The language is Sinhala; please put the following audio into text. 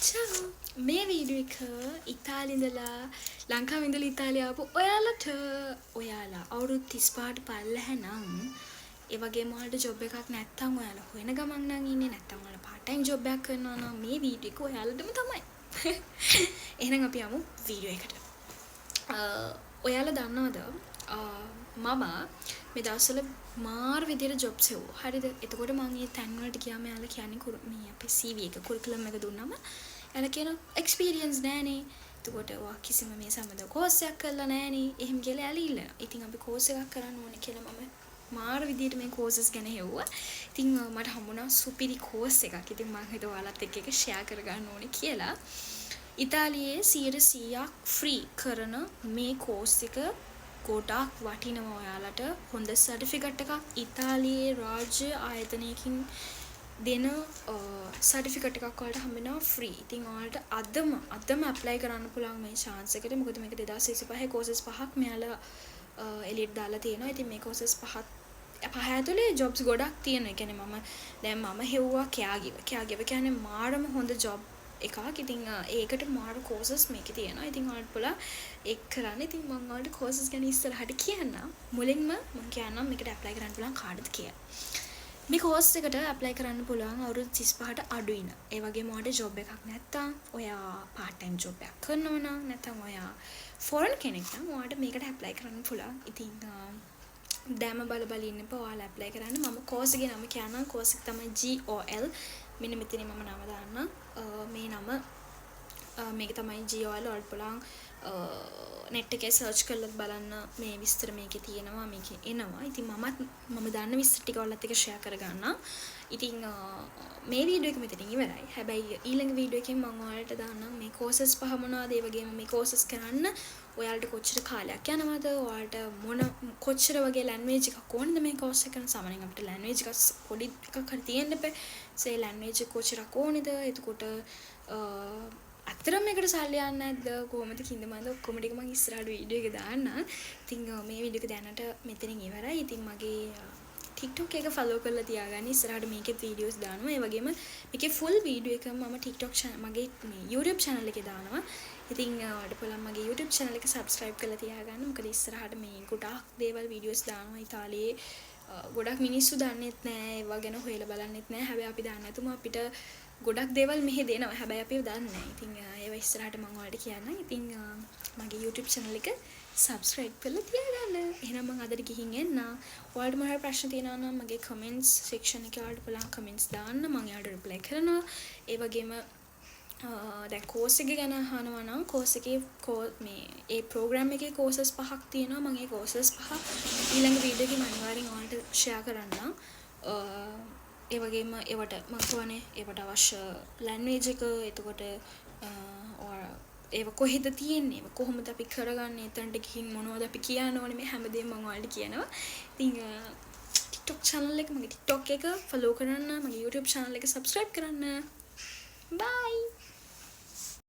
චෝ මේ වීඩියෝ එක ඉතාලියේ ඉඳලා ලංකාවේ ඉඳලා ඉතාලිය ආපු ඔයාලා අවුරුදු 35ට පල්ලෙහැ නම් ඒ වගේම ඔයාලට ජොබ් එකක් නැත්තම් ඔයාලා හොයන ගමන් නම් ඉන්නේ නැත්තම් ඔයාලා පාර්ට් ටයිම් ජොබ් එකක් කරනවා නම් මේ වීඩියෝ එක ඔයාලටම තමයි. එහෙනම් අපි යමු වීඩියෝ එකට. ඔයාලා දන්නවද මම මේ දවස්වල මාර විදියට ජොබ්ස් හෙව්වා. හරිද? එතකොට මම මේ තැන් වලට ගියාම යාලා කියන්නේ මේ අපේ CV එක කුරිකුලම් එක දුන්නාම යාලා කියන එක්ස්පීරියන්ස් නෑනේ. එතකොට ඔයා කිසිම මේ සම්බන්ධ කෝස් එකක් කරලා නෑනේ. එහෙම කියලා යාලා ඉල්ලනවා. ඉතින් අපි කෝස් එකක් කරන්න ඕනේ කියලා මම මාර විදියට මේ කෝසස් ගැන හෙව්වා. ඉතින් මට හම්බුණා සුපිරි කෝස් එකක්. ඉතින් මම හිතුවා ඔයාලත් එක්ක එක ෂෙයා කරගන්න ඕනේ කියලා. ඉතාලියේ 100% ෆ්‍රී කරන මේ කෝස් එක ගොඩාක් වටිනවා ඔයාලට. හොඳ සර්ටිෆිකට් එකක් ඉතාලියේ රාජ්‍ය ආයතනයකින් දෙන සර්ටිෆිකට් එකක් ඔයාලට හම්බ වෙනවා ෆ්‍රී. ඉතින් ඔයාලට අදම ඇප්ලයි කරන්න පුළුවන් මේ chance එකට. මොකද මේක 2025 කෝසස් පහක් මෙයාලා එලියට දාලා තියෙනවා. ඉතින් මේ කෝසස් පහ ඇතුලේ ජොබ්ස් ගොඩක් තියෙනවා. ඒ කියන්නේ දැන් මම හෙව්වා caregiver කියන්නේ මාරම හොඳ ජොබ් එකක්. ඉතින් ඒකට මාර කෝසස් මේකේ තියෙනවා. ඉතින් ඔයාලට පුළුවන් ඒක කරන්න. ඉතින් මම ඔයාලට කෝසස් ගැන ඉස්සරහට කියන්නම්. මුලින්ම මම කියන්නම් මේකට ඇප්ලයි කරන්න පුළුවන් කාටද කියලා. මේ කෝස් එකට ඇප්ලයි කරන්න පුළුවන් අවුරුදු 35ට අඩුයින. ඒ වගේම ඔයාලට ජොබ් එකක් නැත්තම් ඔයා පාර්ට් ටයිම් ජොබ් එකක් කරනවා නම් නැත්තම් ඔයා ෆොරන් කෙනෙක් නම් ඔයාලට මේකට ඇප්ලයි කරන්න පුළුවන්. ඉතින් දැම බල ඉන්න එපා ඔයාලා ඇප්ලයි කරන්න. මම කෝස් එකේ නම කියන්නම්. කෝස් එක තමයි GOL. මෙන්න මෙතන මම නම දාන්නම්. මේ නම මේක තමයි GOL වලට පුළුවන් net එකේ search කරලා බලන්න මේ විස්තර මේකේ තියෙනවා මේකේ එනවා. ඉතින් මම දන්න විස්තර ටික ඔයාලත් එක්ක share කරගන්නම්. ඉතින් මේ වීඩියෝ එක මෙතනින් ඉවරයි. හැබැයි ඊළඟ වීඩියෝ එකෙන් මම ඔයාලට දාන්නම් මේ courses පහ මොනවද, ඒ වගේම මේ courses කරන්න ඔයාලට කොච්චර කාලයක් යනවද, ඔයාලට කොච්චර වගේ language එකක් ඕනද මේ course එක කරන. සාමාන්‍යයෙන් අපිට language එකක් පොඩි එකක් හරි තියෙන්න බෑ. ඒ language එක කොච්චරක් ඕනේද, එතකොට අතරම මේකට සල්ලි යන්නේ නැද්ද, කොහොමද කිඳමන්ද, ඔක්කොම ටික මම ඉස්සරහට වීඩියෝ එක දාන්නම්. ඉතින් මේ වීඩියෝ එක දැනට මෙතනින් ඉවරයි. ඉතින් මගේ TikTok එක follow කරලා තියාගන්න. ඉස්සරහට මේකේ වීඩියෝස් දානවා. ඒ වගේම මේකේ full වීඩියෝ එක මම TikTok මගේ මේ YouTube channel එකේ දානවා. ඉතින් ඔයාලට පුළුවන් මගේ YouTube channel එක subscribe කරලා තියාගන්න. මොකද ඉස්සරහට මේ ගොඩාක් දේවල් වීඩියෝස් දානවා. ඉතාලියේ ගොඩක් මිනිස්සු දන්නෙත් නෑ, ඒවා ගැන හොයලා බලන්නෙත් නෑ. හැබැයි අපි දන්නේ නැතුම අපිට ගොඩක් දේවල් මෙහෙ දෙනවා. හැබැයි අපි දන්නේ නෑ. ඉතින් ඒව ඉස්සරහට මම ඔයාලට කියන්නම්. ඉතින් මගේ YouTube channel එක subscribe කරලා තියාගන්න. එහෙනම් මම අදට ගිහින් එන්න. ඔයාලට මොනවා ප්‍රශ්න තියෙනවා නම් මගේ comments section එකේ ඔයාලට පුළුවන් comments දාන්න. මම එයාට reply කරනවා. ඒ වගේම දැන් course එක ගැන අහනවා නම් course එකේ මේ ඒ program එකේ courses පහක් තියෙනවා. මම ඒ courses පහ ඊළඟ වීඩියෝ එකේ අනිවාර්යෙන් ඔයාලට share කරන්නම්. ඒ වගේම ඒවට මම කියවනේ ඒවට අවශ්‍ය language එක, එතකොට ඒව කොහෙද තියෙන්නේ, ඒව කොහොමද අපි කරගන්නේ, එතනට ගිහින් මොනවද අපි කියන්න ඕනේ, මේ හැමදේම මම ඔයාලට කියනවා. ඉතින් TikTok channel එක, මගේ TikTok එක follow කරන්න, මගේ YouTube channel එක subscribe කරන්න. Bye.